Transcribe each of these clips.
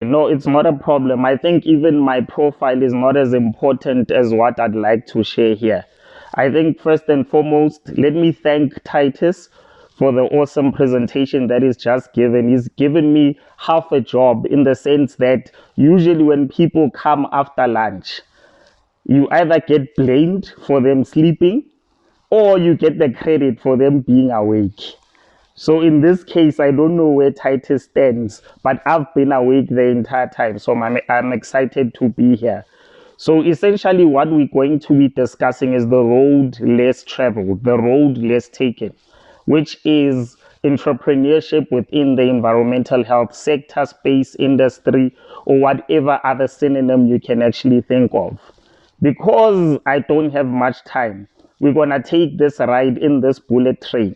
No, it's not a problem. I think even my profile is not as important as what I'd like to share here. I think first and foremost, let me thank Titus for the awesome presentation that he's just given. He's given me half a job in the sense that usually when people come after lunch, you either get blamed for them sleeping or you get the credit for them being awake. So in this case, I don't know where Titus stands, but I've been awake the entire time. So I'm excited to be here. So essentially what we're going to be discussing is the road less traveled, the road less taken, which is entrepreneurship within the environmental health sector, space industry, or whatever other synonym you can actually think of. Because I don't have much time, we're going to take this ride in this bullet train.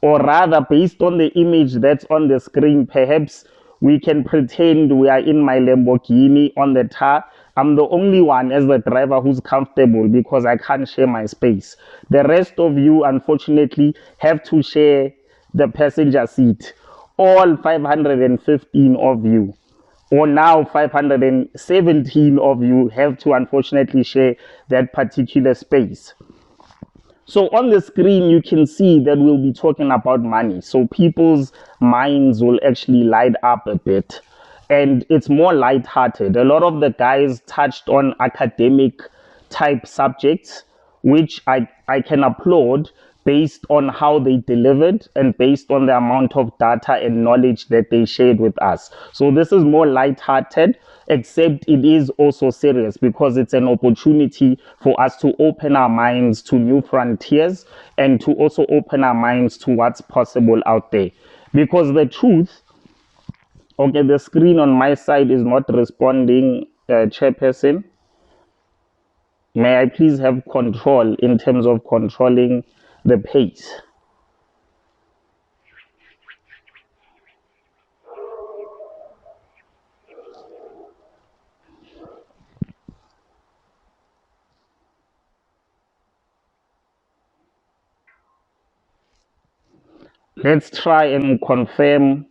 Or rather, based on the image that's on the screen, perhaps we can pretend we are in my Lamborghini on the tar. I'm the only one as the driver who's comfortable because I can't share my space. The rest of you, unfortunately, have to share the passenger seat. All 515 of you, or now 517 of you, have to unfortunately share that particular space. So on the screen, you can see that we'll be talking about money. So people's minds will actually light up a bit. And it's more lighthearted. A lot of the guys touched on academic type subjects, which I can applaud based on how they delivered and based on the amount of data and knowledge that they shared with us. So this is more lighthearted, except it is also serious because it's an opportunity for us to open our minds to new frontiers and to also open our minds to what's possible out there. Because the truth, okay, the screen on my side is not responding, chairperson. May I please have control in terms of controlling the pace? Let's try and confirm.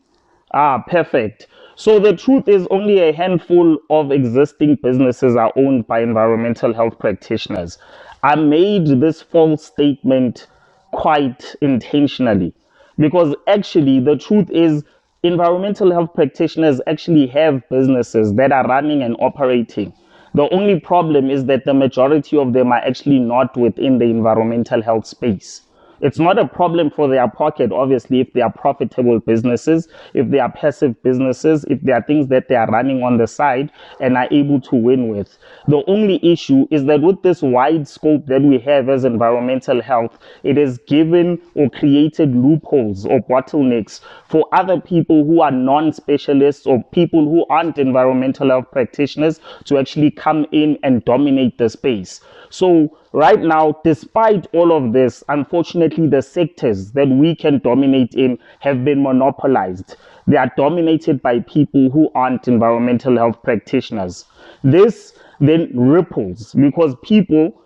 Ah, perfect. So the truth is only a handful of existing businesses are owned by environmental health practitioners. I made this false statement quite intentionally because actually the truth is environmental health practitioners actually have businesses that are running and operating. The only problem is that the majority of them are actually not within the environmental health space. It's not a problem for their pocket, obviously, if they are profitable businesses, if they are passive businesses, if there are things that they are running on the side and are able to win with. The only issue is that with this wide scope that we have as environmental health, it has given or created loopholes or bottlenecks for other people who are non-specialists or people who aren't environmental health practitioners to actually come in and dominate the space. So right now, despite all of this, unfortunately, the sectors that we can dominate in have been monopolized. They are dominated by people who aren't environmental health practitioners. This then ripples because people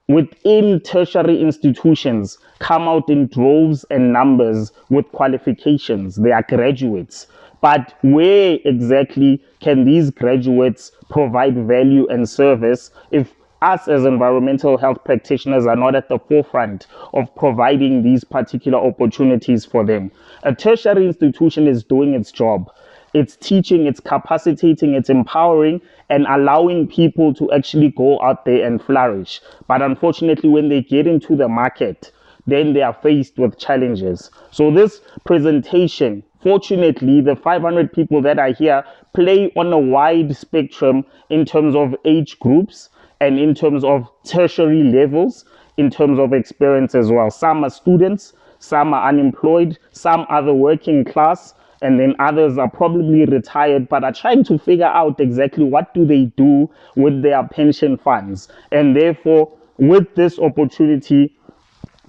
within tertiary institutions come out in droves and numbers with qualifications. They are graduates. But where exactly can these graduates provide value and service if us as environmental health practitioners are not at the forefront of providing these particular opportunities for them? A tertiary institution is doing its job. It's teaching, it's capacitating, it's empowering, and allowing people to actually go out there and flourish. But unfortunately, when they get into the market, then they are faced with challenges. So this presentation, fortunately, the 500 people that are here play on a wide spectrum in terms of age groups and in terms of tertiary levels, in terms of experience as well. Some are students, some are unemployed, some are the working class, and then others are probably retired but are trying to figure out exactly what do they do with their pension funds. And therefore, with this opportunity,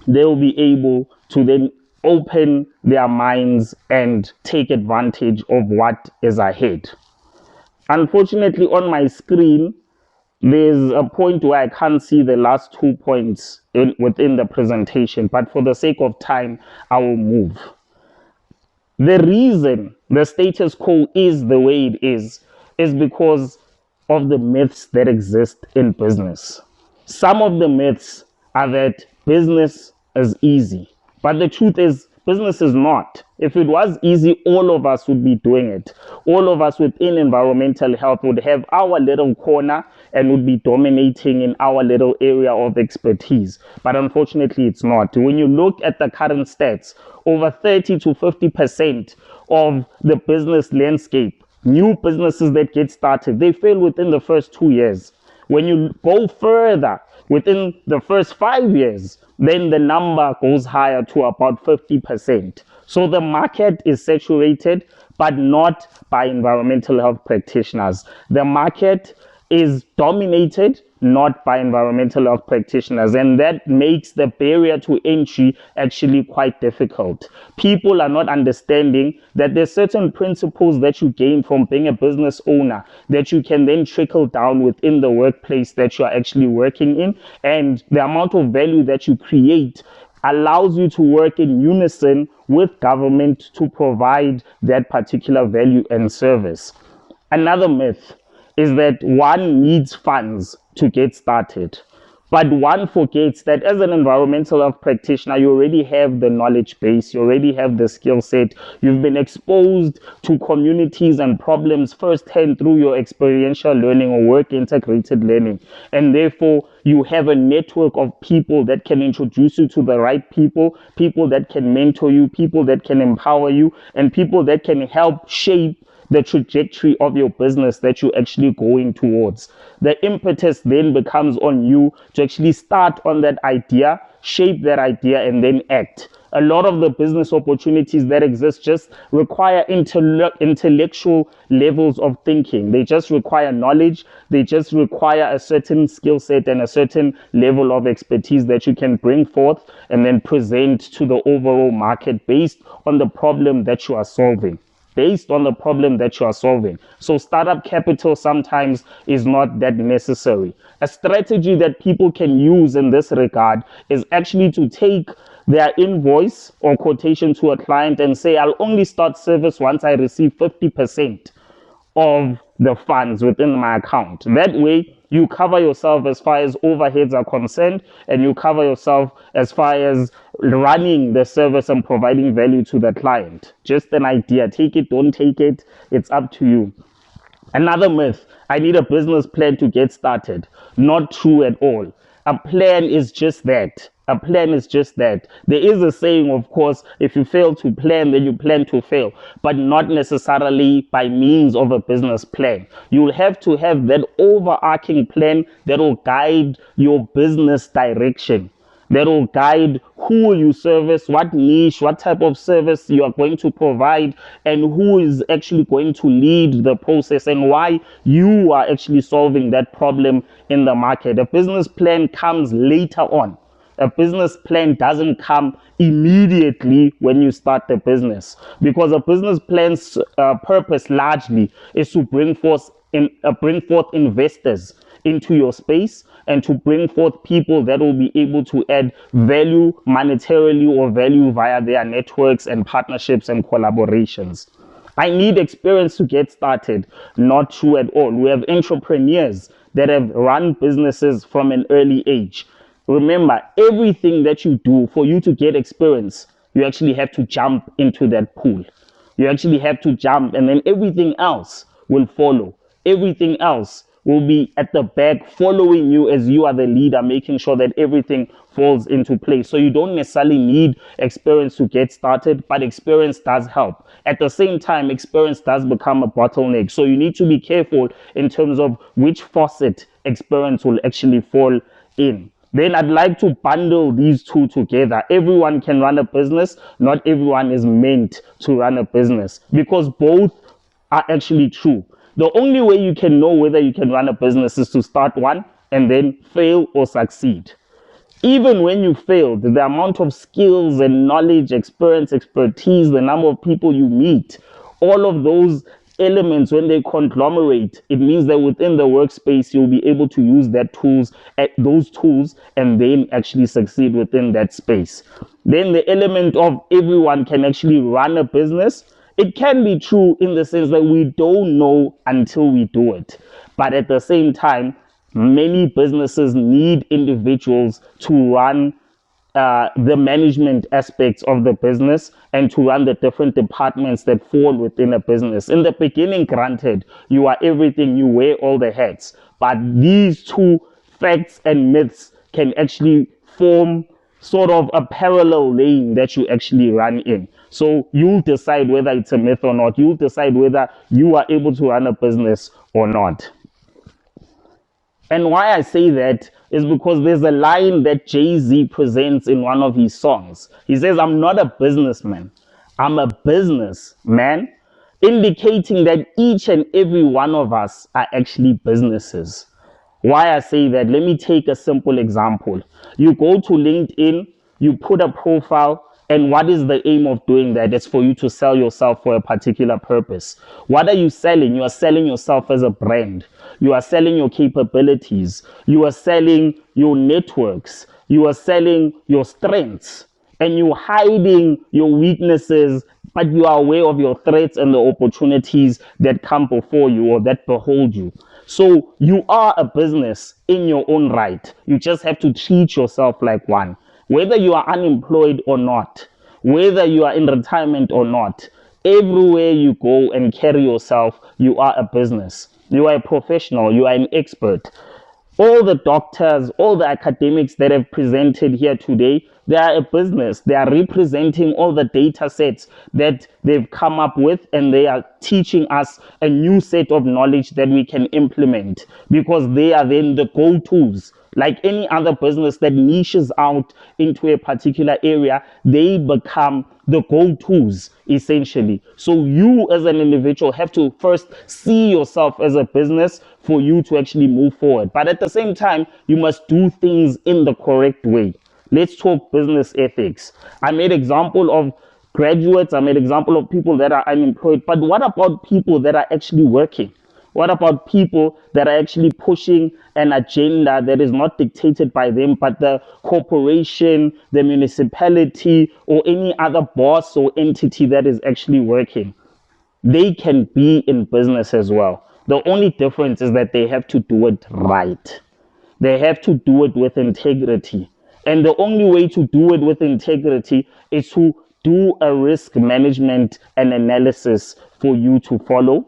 they'll be able to then open their minds and take advantage of what is ahead. Unfortunately, on my screen, there's a point where I can't see the last 2 points within the presentation, but for the sake of time, I will move. The reason the status quo is the way it is is because of the myths that exist in business. Some of the myths are that business is easy, but the truth is business is not. If it was easy, all of us would be doing it. All of us within environmental health would have our little corner and would be dominating in our little area of expertise. But unfortunately, it's not. When you look at the current stats, over 30 to 50% of the business landscape, new businesses that get started, they fail within the first 2 years. When you go further, within the first 5 years, then the number goes higher to about 50%. So the market is saturated, but not by environmental health practitioners. The market is dominated not by environmental health practitioners, and that makes the barrier to entry actually quite difficult. People are not understanding that there's certain principles that you gain from being a business owner that you can then trickle down within the workplace that you are actually working in, and the amount of value that you create allows you to work in unison with government to provide that particular value and service. Another myth is that one needs funds to get started. But one forgets that as an environmental health practitioner, you already have the knowledge base, you already have the skill set, you've been exposed to communities and problems firsthand through your experiential learning or work integrated learning. And therefore, you have a network of people that can introduce you to the right people, people that can mentor you, people that can empower you, and people that can help shape the trajectory of your business that you're actually going towards. The impetus then becomes on you to actually start on that idea, shape that idea, and then act. A lot of the business opportunities that exist just require intellectual levels of thinking. They just require knowledge. They just require a certain skill set and a certain level of expertise that you can bring forth and then present to the overall market based on the problem that you are solving. So startup capital sometimes is not that necessary. A strategy that people can use in this regard is actually to take their invoice or quotation to a client and say, I'll only start service once I receive 50% of the funds within my account. That way, you cover yourself as far as overheads are concerned, and you cover yourself as far as running the service and providing value to the client. Just an idea. Take it, don't take it. It's up to you. Another myth, I need a business plan to get started. Not true at all. A plan is just that. A plan is just that. There is a saying, of course, if you fail to plan, then you plan to fail, but not necessarily by means of a business plan. You'll have to have that overarching plan that will guide your business direction, that will guide who you service, what niche, what type of service you are going to provide, and who is actually going to lead the process and why you are actually solving that problem in the market. A business plan comes later on. A business plan doesn't come immediately when you start the business, because a business plan's purpose largely is to bring forth investors into your space and to bring forth people that will be able to add value monetarily or value via their networks and partnerships and collaborations. I need experience to get started. Not true at all. We have entrepreneurs that have run businesses from an early age. Remember, everything that you do, for you to get experience, you actually have to jump into that pool. You actually have to jump, and then everything else will follow. Everything else will be at the back following you as you are the leader, making sure that everything falls into place. So you don't necessarily need experience to get started, but experience does help. At the same time, experience does become a bottleneck. So you need to be careful in terms of which faucet experience will actually fall in. Then I'd like to bundle these two together. Everyone can run a business. Not everyone is meant to run a business, because both are actually true. The only way you can know whether you can run a business is to start one and then fail or succeed. Even when you failed, the amount of skills and knowledge, experience, expertise, the number of people you meet, all of those elements, when they conglomerate, it means that within the workspace you'll be able to use those tools and then actually succeed within that space. Then the element of everyone can actually run a business It can be true in the sense that we don't know until we do it. But at the same time, many businesses need individuals to run the management aspects of the business and to run the different departments that fall within a business. In the beginning, granted, you are everything, you wear all the hats, but these two facts and myths can actually form sort of a parallel lane that you actually run in. So you'll decide whether it's a myth or not. You'll decide whether you are able to run a business or not. And why I say that is because there's a line that Jay-Z presents in one of his songs. He says, "I'm not a businessman, I'm a businessman," indicating that each and every one of us are actually businesses. Why I say that, let me take a simple example. You go to LinkedIn, you put a profile, and what is the aim of doing that? It's for you to sell yourself for a particular purpose. What are you selling? You are selling yourself as a brand. You are selling your capabilities. You are selling your networks. You are selling your strengths. And you're hiding your weaknesses, but you are aware of your threats and the opportunities that come before you or that behold you. So you are a business in your own right. You just have to treat yourself like one. Whether you are unemployed or not, whether you are in retirement or not, everywhere you go and carry yourself, you are a business. You are a professional. You are an expert. All the doctors, all the academics that have presented here today, they are a business. They are representing all the data sets that they've come up with, and they are teaching us a new set of knowledge that we can implement, because they are then the go-tos. Like any other business that niches out into a particular area, they become the go-tos essentially. So you as an individual have to first see yourself as a business for you to actually move forward. But at the same time, you must do things in the correct way. Let's talk business ethics. I made example of graduates. I made example of people that are unemployed. But what about people that are actually working? What about people that are actually pushing an agenda that is not dictated by them, but the corporation, the municipality, or any other boss or entity that is actually working? They can be in business as well. The only difference is that they have to do it right. They have to do it with integrity. And the only way to do it with integrity is to do a risk management and analysis for you to follow.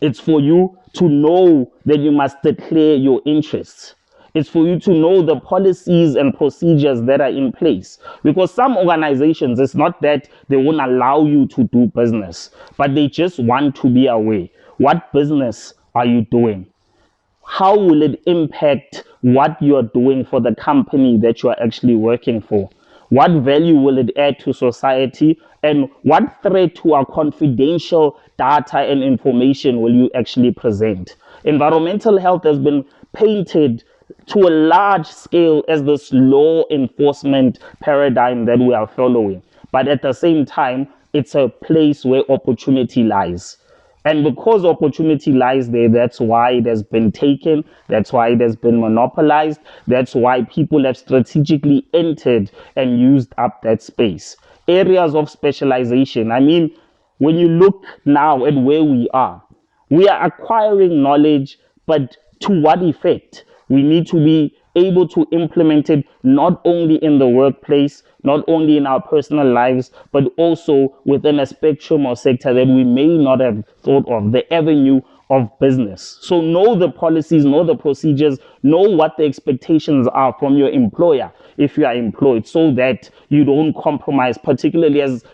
It's for you to know that you must declare your interests. It's for you to know the policies and procedures that are in place. Because some organizations, it's not that they won't allow you to do business, but they just want to be aware. What business are you doing? How will it impact what you are doing for the company that you are actually working for? What value will it add to society? And what threat to our confidential data and information will you actually present? Environmental health has been painted to a large scale as this law enforcement paradigm that we are following. But at the same time, it's a place where opportunity lies. And because opportunity lies there, that's why it has been taken. That's why it has been monopolized. That's why people have strategically entered and used up that space. Areas of specialization. I mean, when you look now at where we are acquiring knowledge, but to what effect? We need to be able to implement it not only in the workplace, not only in our personal lives, but also within a spectrum or sector that we may not have thought of, the avenue of business. So know the policies, know the procedures, know what the expectations are from your employer if you are employed, so that you don't compromise, particularly as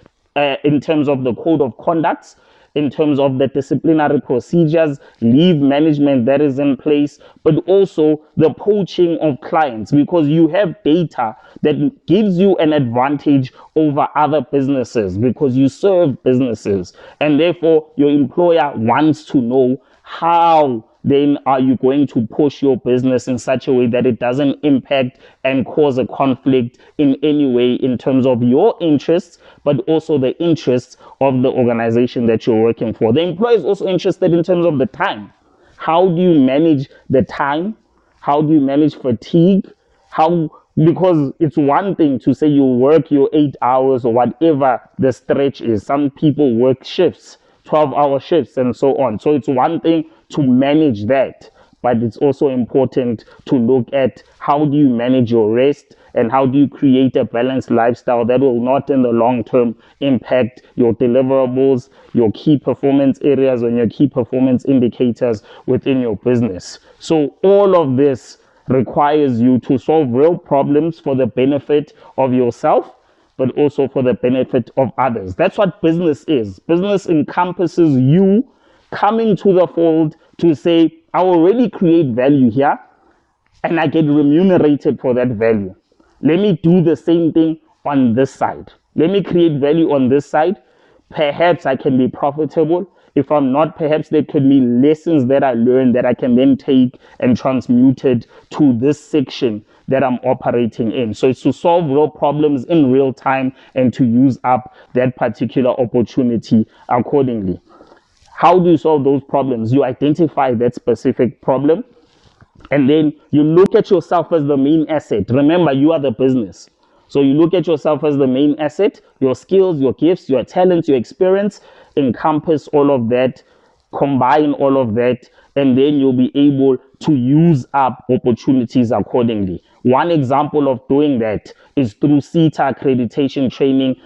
in terms of the code of conducts, in terms of the disciplinary procedures, leave management that is in place, but also the poaching of clients, because you have data that gives you an advantage over other businesses because you serve businesses, and therefore your employer wants to know how then are you going to push your business in such a way that it doesn't impact and cause a conflict in any way in terms of your interests, but also the interests of the organization that you're working for. The employer is also interested in terms of the time. How do you manage the time? How do you manage fatigue? How Because it's one thing to say you work your 8 hours or whatever the stretch is. Some people work shifts, 12-hour shifts and so on. So it's one thing to manage that, but it's also important to look at how do you manage your rest and how do you create a balanced lifestyle that will not in the long term impact your deliverables, your key performance areas and your key performance indicators within your business. So all of this requires you to solve real problems for the benefit of yourself, but also for the benefit of others. That's what business is. Business encompasses you coming to the fold to say, I will really create value here and I get remunerated for that value. Let me do the same thing on this side. Let me create value on this side. Perhaps I can be profitable. If I'm not, perhaps there could be lessons that I learned that I can then take and transmute it to this section that I'm operating in. So it's to solve real problems in real time and to use up that particular opportunity accordingly. How do you solve those problems? You identify that specific problem and then you look at yourself as the main asset. Remember, you are the business. So you look at yourself as the main asset. Your skills, your gifts, your talents, your experience, encompass all of that, combine all of that, and then you'll be able to use up opportunities accordingly. One example of doing that is through 𝐔𝐬𝐞𝐝 accreditation training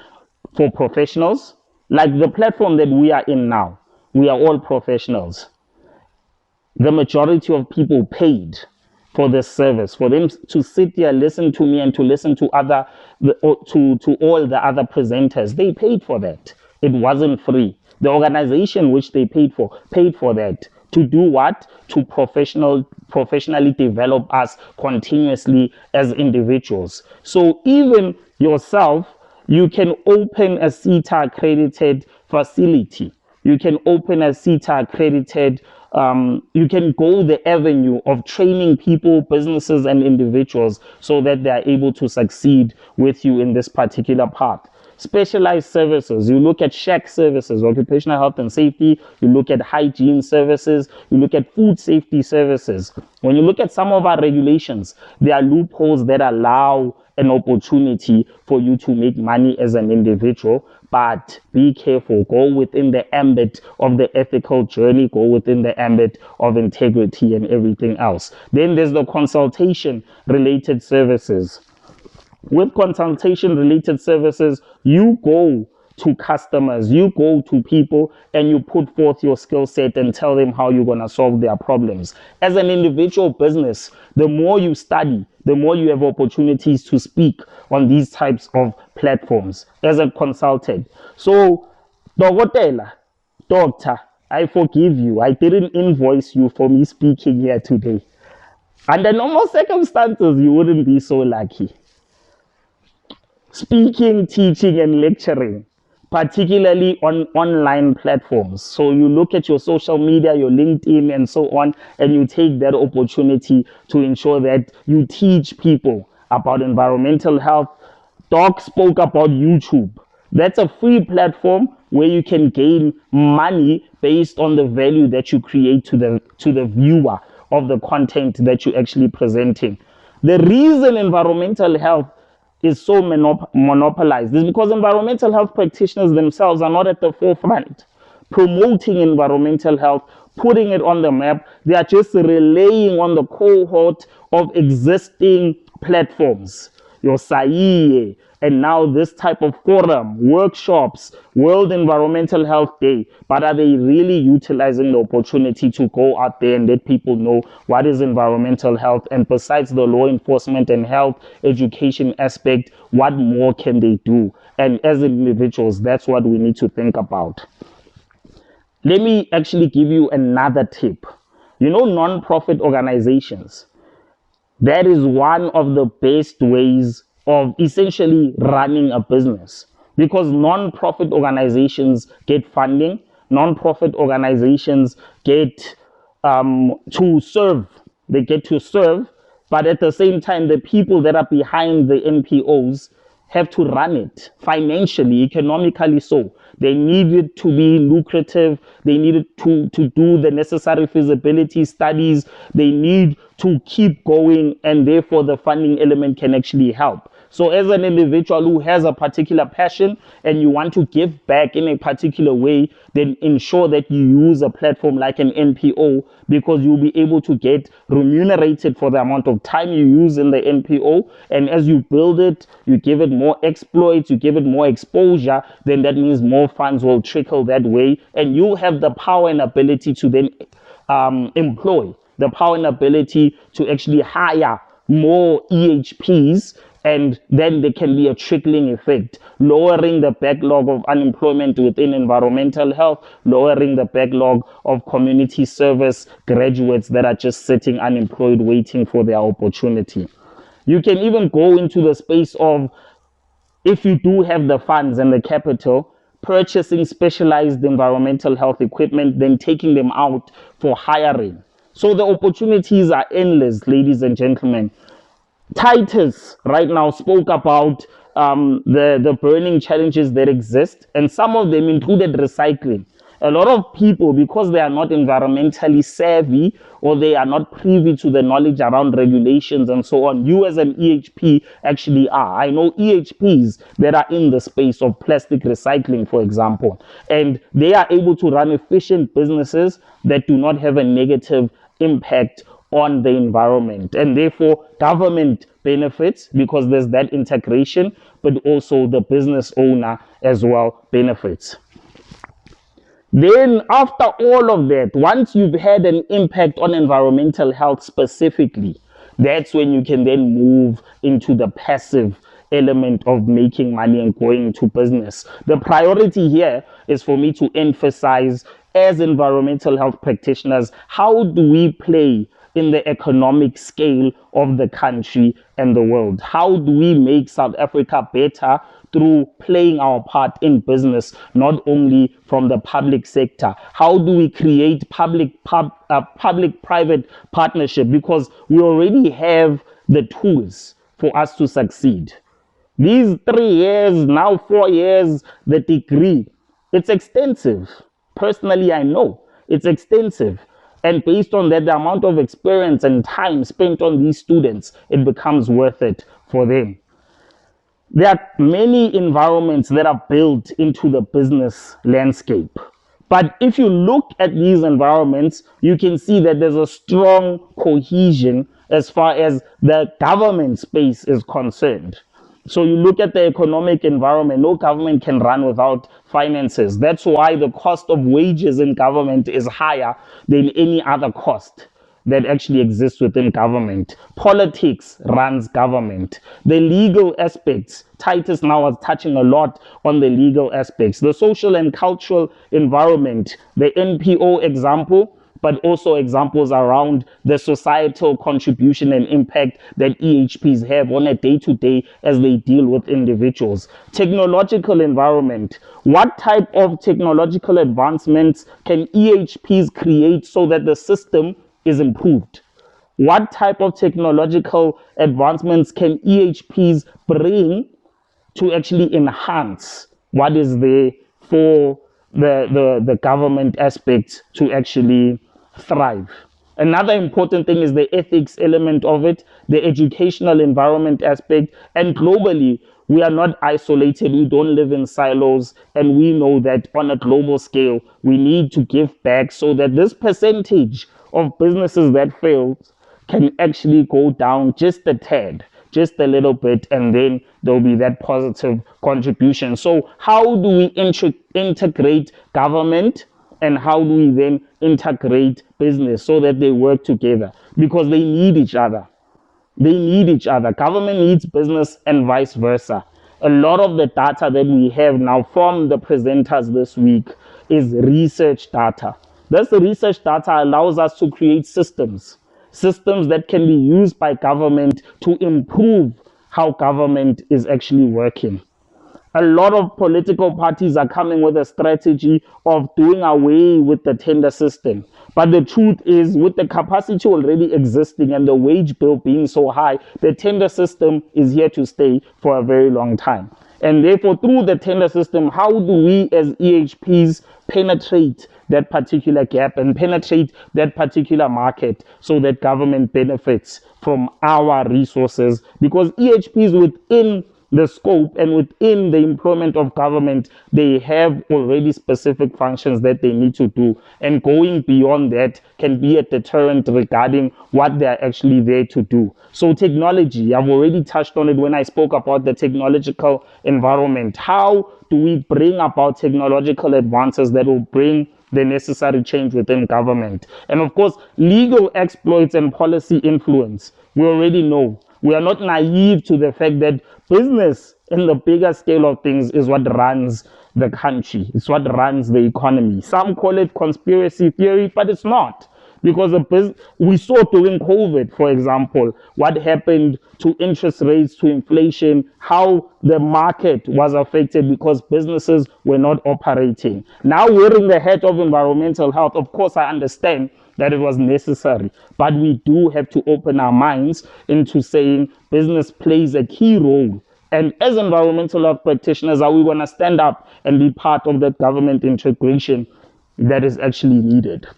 for professionals. Like the platform that we are in now, we are all professionals. The majority of people paid for this service, for them to sit here, listen to me and to listen to to all the other presenters. They paid for that. It wasn't free. The organization which they paid for that. To do what? To professionally develop us continuously as individuals. So even yourself, you can open a 𝐔𝐬𝐞𝐝 accredited facility. You can open a 𝐔𝐬𝐞𝐝 accredited you can go the avenue of training people, businesses, and individuals so that they are able to succeed with you in this particular path. Specialized services, you look at SHAC services, occupational health and safety, you look at hygiene services, you look at food safety services. When you look at some of our regulations, there are loopholes that allow an opportunity for you to make money as an individual, but be careful. Go within the ambit of the ethical journey, go within the ambit of integrity and everything else. Then there's the consultation related services. With consultation related services, you go to customers, you go to people and you put forth your skill set and tell them how you're going to solve their problems. As an individual business, the more you study, the more you have opportunities to speak on these types of platforms as a consultant. So, doctor, I forgive you. I didn't invoice you for me speaking here today. Under normal circumstances, you wouldn't be so lucky. Speaking, teaching, and lecturing, particularly on online platforms. So you look at your social media, your LinkedIn, and so on, and you take that opportunity to ensure that you teach people about environmental health. Doc spoke about YouTube. That's a free platform where you can gain money based on the value that you create to the viewer of the content that you're actually presenting. The reason environmental health is so monopolized is because environmental health practitioners themselves are not at the forefront promoting environmental health, putting it on the map. They are just relaying on the cohort of existing platforms, your 𝐔𝐬𝐞𝐝, and now this type of forum, workshops, World Environmental Health Day. But are they really utilizing the opportunity to go out there and let people know what is environmental health? And besides the law enforcement and health education aspect, what more can they do? And as individuals, that's what we need to think about. Let me actually give you another tip. You know, non-profit organizations, that is one of the best ways of essentially running a business, because non-profit organizations get funding, non-profit organizations get to serve, but at the same time, the people that are behind the NPOs have to run it financially, economically so. They need it to be lucrative. They need it to do the necessary feasibility studies. They need to keep going, and therefore the funding element can actually help. So as an individual who has a particular passion and you want to give back in a particular way, then ensure that you use a platform like an NPO, because you'll be able to get remunerated for the amount of time you use in the NPO. And as you build it, you give it more exploits, you give it more exposure, then that means more funds will trickle that way. And you'll have the power and ability to then employ, the power and ability to actually hire more EHPs, and then there can be a trickling effect, lowering the backlog of unemployment within environmental health, lowering the backlog of community service graduates that are just sitting unemployed waiting for their opportunity. You can even go into the space of, if you do have the funds and the capital, purchasing specialized environmental health equipment, then taking them out for hiring. So the opportunities are endless, ladies and gentlemen. Titus right now spoke about the burning challenges that exist, and some of them included recycling. A lot of people, because they are not environmentally savvy or they are not privy to the knowledge around regulations and so on, you as an EHP actually are. I know EHPs that are in the space of plastic recycling, for example, and they are able to run efficient businesses that do not have a negative impact on the environment, and therefore government benefits because there's that integration, but also the business owner as well benefits. Then after all of that, once you've had an impact on environmental health specifically, that's when you can then move into the passive element of making money and going into business. The priority here is for me to emphasize, as environmental health practitioners, how do we play in the economic scale of the country and the world? How do we make South Africa better through playing our part in business, not only from the public sector? How do we create public-private partnership? Because we already have the tools for us to succeed. These 3 years, now 4 years, the degree, it's extensive. Personally, I know it's extensive. And based on that, the amount of experience and time spent on these students, it becomes worth it for them. There are many environments that are built into the business landscape. But if you look at these environments, you can see that there's a strong cohesion as far as the government space is concerned. So you look at the economic environment, no government can run without finances. That's why the cost of wages in government is higher than any other cost that actually exists within government. Politics runs government. The legal aspects, Titus now was touching a lot on the legal aspects. The social and cultural environment, the NPO example, but also examples around the societal contribution and impact that EHPs have on a day-to-day as they deal with individuals. Technological environment. What type of technological advancements can EHPs create so that the system is improved? What type of technological advancements can EHPs bring to actually enhance what is there for the government aspects to actually thrive? Another important thing is the ethics element of it, the educational environment aspect, and globally, we are not isolated. We don't live in silos, and we know that on a global scale, we need to give back so that this percentage of businesses that fail can actually go down just a tad, just a little bit, and then there'll be that positive contribution. So how do we integrate government, and how do we then integrate business so that they work together? Because they need each other. They need each other. Government needs business and vice versa. A lot of the data that we have now from the presenters this week is research data. This research data allows us to create systems that can be used by government to improve how government is actually working. A lot of political parties are coming with a strategy of doing away with the tender system. But the truth is, with the capacity already existing and the wage bill being so high, the tender system is here to stay for a very long time. And therefore, through the tender system, how do we as EHPs penetrate that particular gap and penetrate that particular market so that government benefits from our resources? Because EHPs within the scope and within the employment of government, they have already specific functions that they need to do, and going beyond that can be a deterrent regarding what they're actually there to do. So technology, I've already touched on it when I spoke about the technological environment. How do we bring about technological advances that will bring the necessary change within government? And of course, legal exploits and policy influence. We already know. We are not naive to the fact that business in the bigger scale of things is what runs the country. It's what runs the economy. Some call it conspiracy theory, but it's not. Because we saw during COVID, for example, what happened to interest rates, to inflation, how the market was affected because businesses were not operating. Now, wearing the hat of environmental health, of course, I understand that it was necessary, but we do have to open our minds into saying business plays a key role. And as environmental health practitioners, are we going to stand up and be part of that government integration that is actually needed?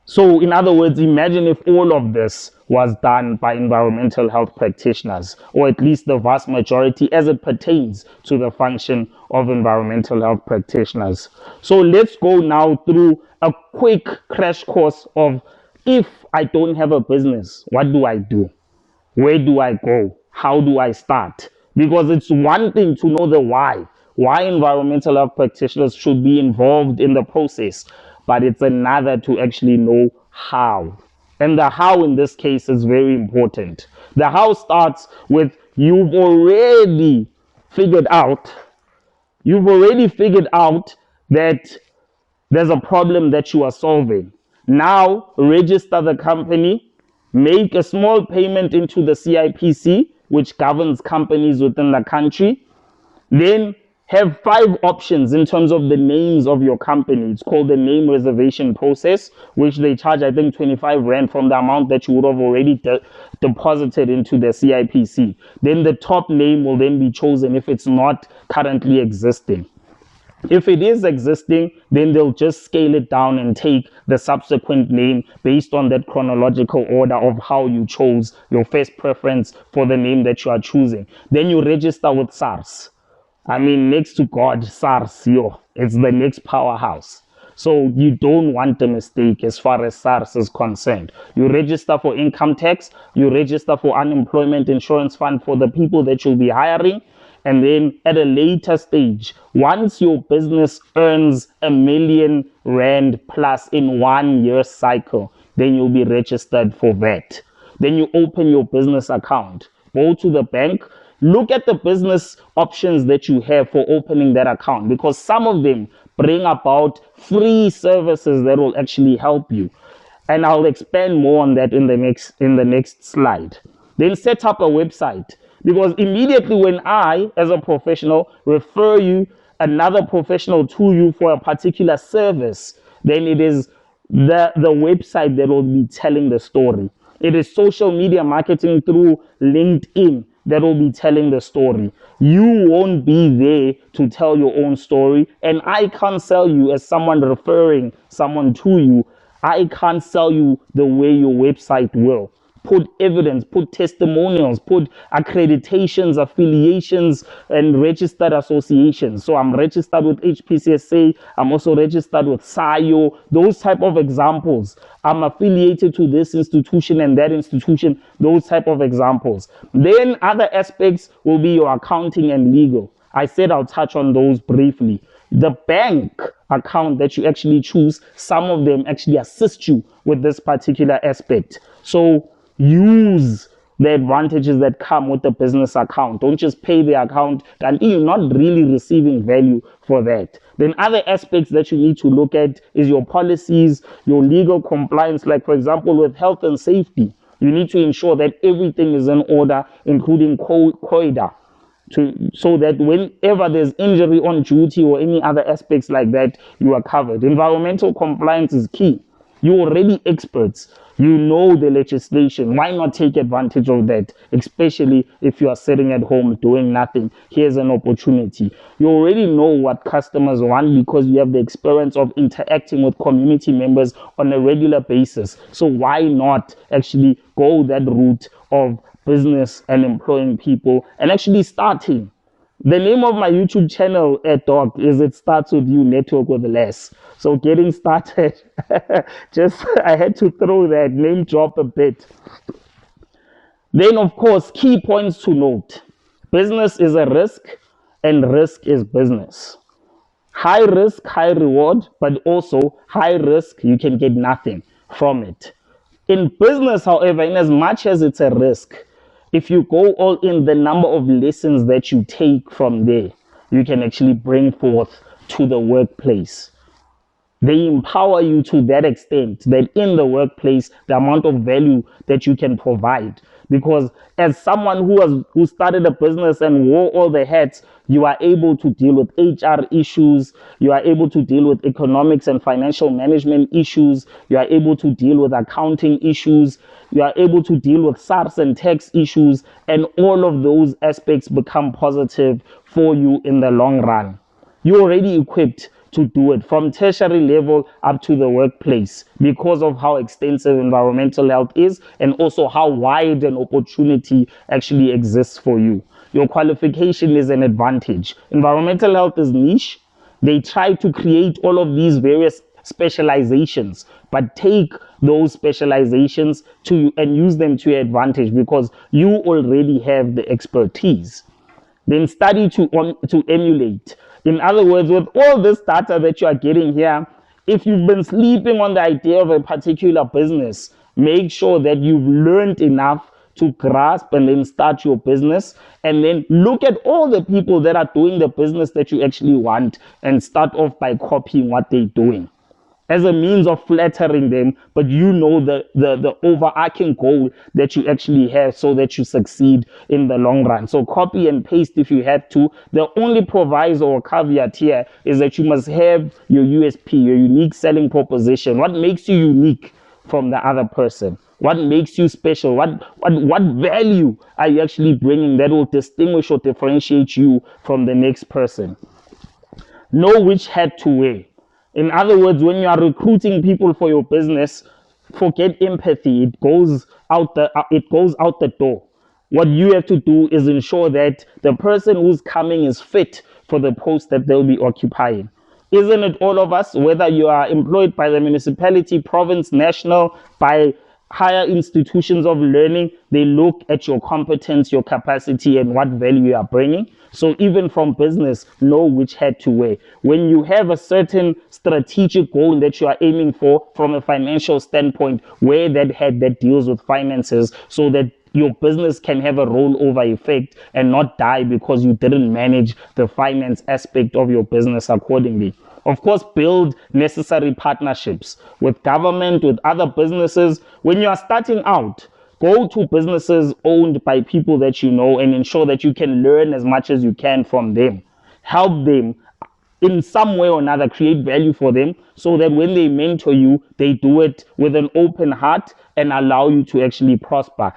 So in other words, imagine if all of this was done by environmental health practitioners, or at least the vast majority as it pertains to the function of environmental health practitioners. So let's go now through a quick crash course of, if I don't have a business, what do I do? Where do I go? How do I start? Because it's one thing to know the why environmental health practitioners should be involved in the process, but it's another to actually know how. And the how in this case is very important. The how starts with you've already figured out that there's a problem that you are solving. Now register the company, make a small payment into the CIPC, which governs companies within the country. Then have 5 options in terms of the names of your company. It's called the name reservation process, which they charge, I think, 25 Rand from the amount that you would have already deposited into the CIPC. Then the top name will then be chosen if it's not currently existing. If it is existing, then they'll just scale it down and take the subsequent name based on that chronological order of how you chose your first preference for the name that you are choosing. Then you register with SARS. I mean, next to God, SARS, it's the next powerhouse. So you don't want a mistake as far as SARS is concerned. You register for income tax, you register for unemployment insurance fund for the people that you'll be hiring. And then at a later stage, once your business earns R1 million plus in 1 year cycle, then you'll be registered for VAT. Then you open your business account, go to the bank, look at the business options that you have for opening that account, because some of them bring about free services that will actually help you. And I'll expand more on that in the next slide. Then set up a website, because immediately when I, as a professional, refer you another professional to you for a particular service, then it is the website that will be telling the story. It is social media marketing through LinkedIn that will be telling the story. You won't be there to tell your own story, and I can't sell you as someone referring someone to you. I can't sell you the way your website will. Put evidence, put testimonials, put accreditations, affiliations, and registered associations. So I'm registered with HPCSA. I'm also registered with SAYO. Those type of examples. I'm affiliated to this institution and that institution. Those type of examples. Then other aspects will be your accounting and legal. I said I'll touch on those briefly. The bank account that you actually choose, some of them actually assist you with this particular aspect. So use the advantages that come with the business account. Don't just pay the account and you're not really receiving value for that. Then other aspects that you need to look at is your policies, your legal compliance, like for example with health and safety. You need to ensure that everything is in order, including COIDA, so that whenever there's injury on duty or any other aspects like that, you are covered. Environmental compliance is key. You're already experts. You know the legislation. Why not take advantage of that? Especially if you are sitting at home doing nothing. Here's an opportunity. You already know what customers want because you have the experience of interacting with community members on a regular basis. So why not actually go that route of business and employing people and actually starting? The name of my YouTube channel, Doc, is It Starts With You Network with Less. So getting started, just I had to throw that name drop a bit. Then, of course, key points to note. Business is a risk and risk is business. High risk, high reward, but also high risk, you can get nothing from it. In business, however, in as much as it's a risk, if you go all in, the number of lessons that you take from there, you can actually bring forth to the workplace. They empower you to that extent that in the workplace, the amount of value that you can provide. Because as someone who started a business and wore all the hats, you are able to deal with HR issues, you are able to deal with economics and financial management issues, you are able to deal with accounting issues, you are able to deal with SARS and tax issues, and all of those aspects become positive for you in the long run. You're already equipped to do it from tertiary level up to the workplace because of how extensive environmental health is and also how wide an opportunity actually exists for you. Your qualification is an advantage. Environmental health is niche. They try to create all of these various specializations, but take those specializations to and use them to your advantage because you already have the expertise. Then study to emulate. In other words, with all this data that you are getting here, if you've been sleeping on the idea of a particular business, make sure that you've learned enough to grasp and then start your business, and then look at all the people that are doing the business that you actually want and start off by copying what they're doing as a means of flattering them, but you know the overarching goal that you actually have so that you succeed in the long run. So copy and paste if you have to. The only proviso or caveat here is that you must have your USP, your unique selling proposition. What makes you unique from the other person? What makes you special? What value are you actually bringing that will distinguish or differentiate you from the next person? Know which hat to wear. In other words, when you are recruiting people for your business, forget empathy. It goes out the door. What you have to do is ensure that the person who's coming is fit for the post that they'll be occupying. Isn't it all of us, whether you are employed by the municipality, province, national, by higher institutions of learning, they look at your competence, your capacity, and what value you are bringing. So even from business, know which hat to wear. When you have a certain strategic goal that you are aiming for from a financial standpoint, wear that hat that deals with finances so that your business can have a rollover effect and not die because you didn't manage the finance aspect of your business accordingly. Of course, build necessary partnerships with government, with other businesses. When you are starting out, go to businesses owned by people that you know and ensure that you can learn as much as you can from them. Help them in some way or another, create value for them so that when they mentor you, they do it with an open heart and allow you to actually prosper.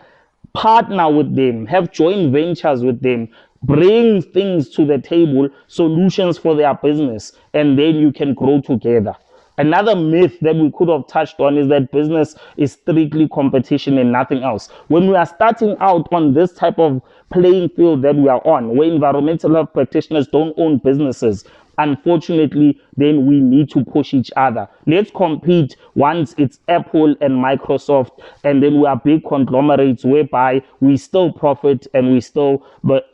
Partner with them, have joint ventures with them, bring things to the table, solutions for their business, and then you can grow together. Another myth that we could have touched on is that business is strictly competition and nothing else. When we are starting out on this type of playing field that we are on, where environmental health practitioners don't own businesses, unfortunately, then we need to push each other. Let's compete once it's Apple and Microsoft, and then we are big conglomerates whereby we still profit and we still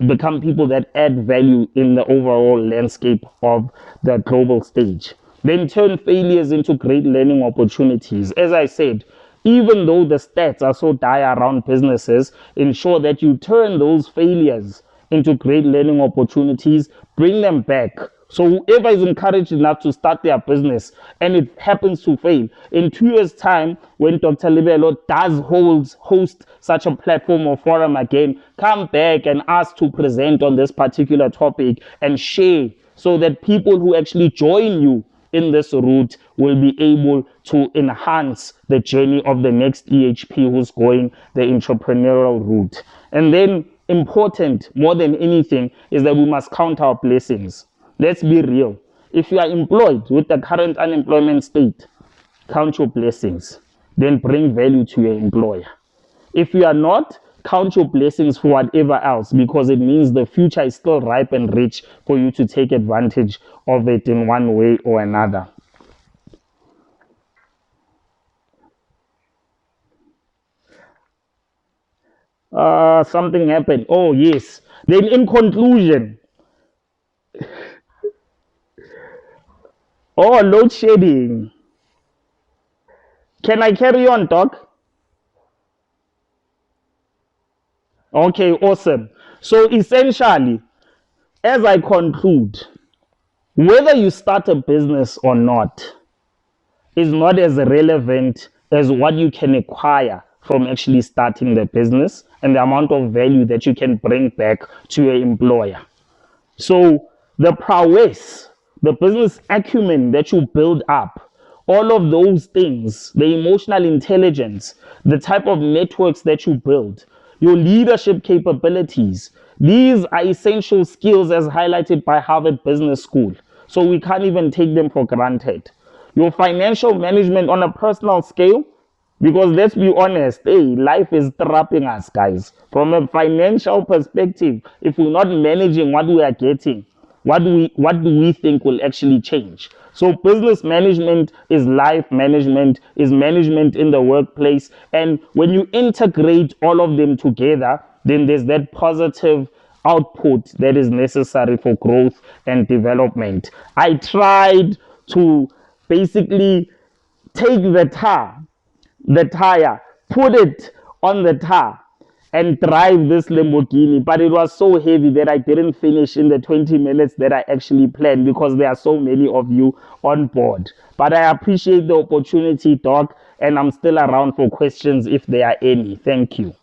become people that add value in the overall landscape of the global stage. Then turn failures into great learning opportunities. As I said, even though the stats are so dire around businesses, ensure that you turn those failures into great learning opportunities, bring them back. So whoever is encouraged enough to start their business and it happens to fail, in 2 years' time, when Dr. 𝐔𝐬𝐞𝐝 does host such a platform or forum again, come back and ask to present on this particular topic and share so that people who actually join you in this route will be able to enhance the journey of the next EHP who's going the entrepreneurial route. And then important more than anything is that we must count our blessings. Let's be real. If you are employed with the current unemployment state, count your blessings, then bring value to your employer. If you are not, count your blessings for whatever else, because it means the future is still ripe and rich for you to take advantage of it in one way or another. Something happened. Oh, yes. Then in conclusion, load shedding. Can I carry on, Doc? Okay, awesome. So essentially, as I conclude, whether you start a business or not is not as relevant as what you can acquire from actually starting the business and the amount of value that you can bring back to your employer. So the prowess, the business acumen that you build up, all of those things, the emotional intelligence, the type of networks that you build, your leadership capabilities, these are essential skills as highlighted by Harvard Business School. So we can't even take them for granted. Your financial management on a personal scale, because let's be honest, hey, life is trapping us, guys. From a financial perspective, if we're not managing what we are getting, what do we think will actually change? So business management is life management, is management in the workplace. And when you integrate all of them together, then there's that positive output that is necessary for growth and development. I tried to basically take the tire, put it on the tar and drive this Lamborghini, but it was so heavy that I didn't finish in the 20 minutes that I actually planned because there are so many of you on board. But I appreciate the opportunity, Doc, and I'm still around for questions if there are any. Thank you.